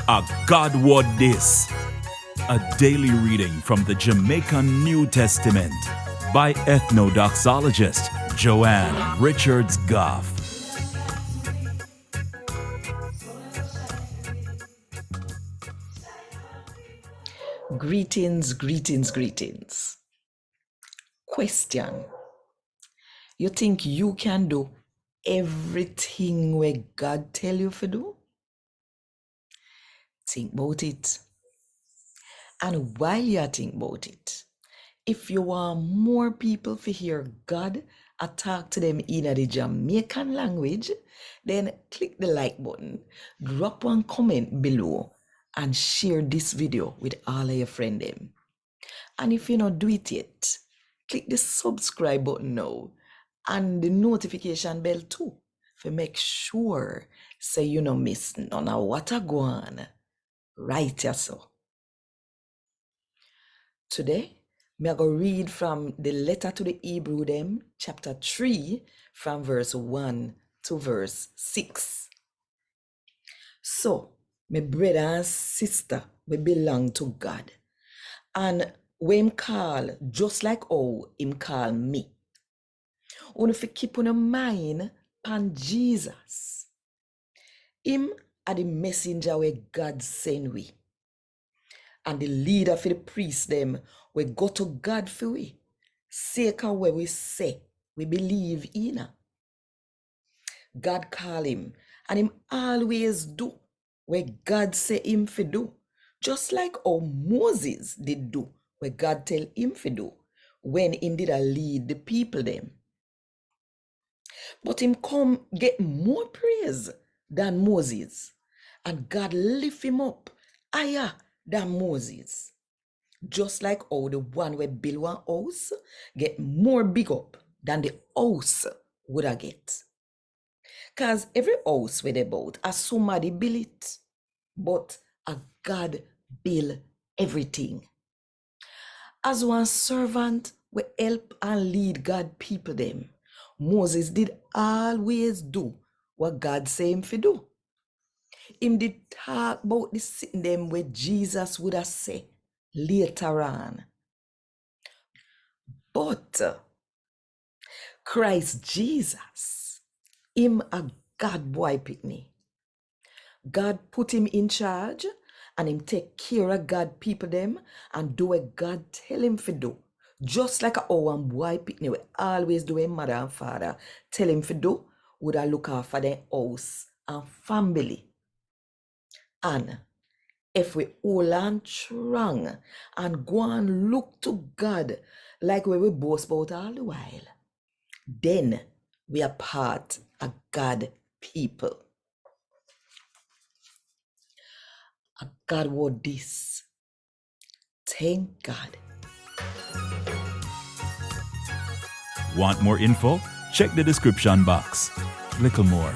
A God Word This, a daily reading from the Jamaican New Testament by Ethnodoxologist Joanne Richards Goffe. Greetings. Question. You think you can do everything where God tell you to do? Think about it. And while you think about it, if you want more people to hear God talk to them in the Jamaican language, then click the like button, drop one comment below, and share this video with all of your friends. And if you not do it yet, click the subscribe button now and the notification bell too to make sure so you no miss none of what I go on right here. So today me I go read from the letter to the Hebrew them, chapter 3, from verse 1 to verse 6. So, my brother and sister, we belong to God. And when him call, just like how him call me. If you keep on your mind pan Jesus. Him are the messenger where God send we. And the leader for the priest them, we go to God for we. Sake of where we say, we believe in. God call him, and him always do where God say him for do. Just like how Moses did do where God tell him for do, when him did lead the people them. But him come get more praise than Moses, and God lift him up higher than Moses. Just like how the one where build one house get more big up than the house would have get. Cause every house where they build, somebody build it, but a God build everything. As one servant we help and lead God people them, Moses did always do what God say him to do. Him did talk about the sitting them where Jesus would have said later on. But Christ Jesus, him a God boy picnic. God put him in charge and him take care of God people them and do what God tell him to do. Just like a one boy picnic we always do what mother and father tell him to do, would I look after their house and family. And if we all on strong and go and look to God like we boast about all the while, then we are part of God people. A God word this. Thank God. Want more info? Check the description box. Little more.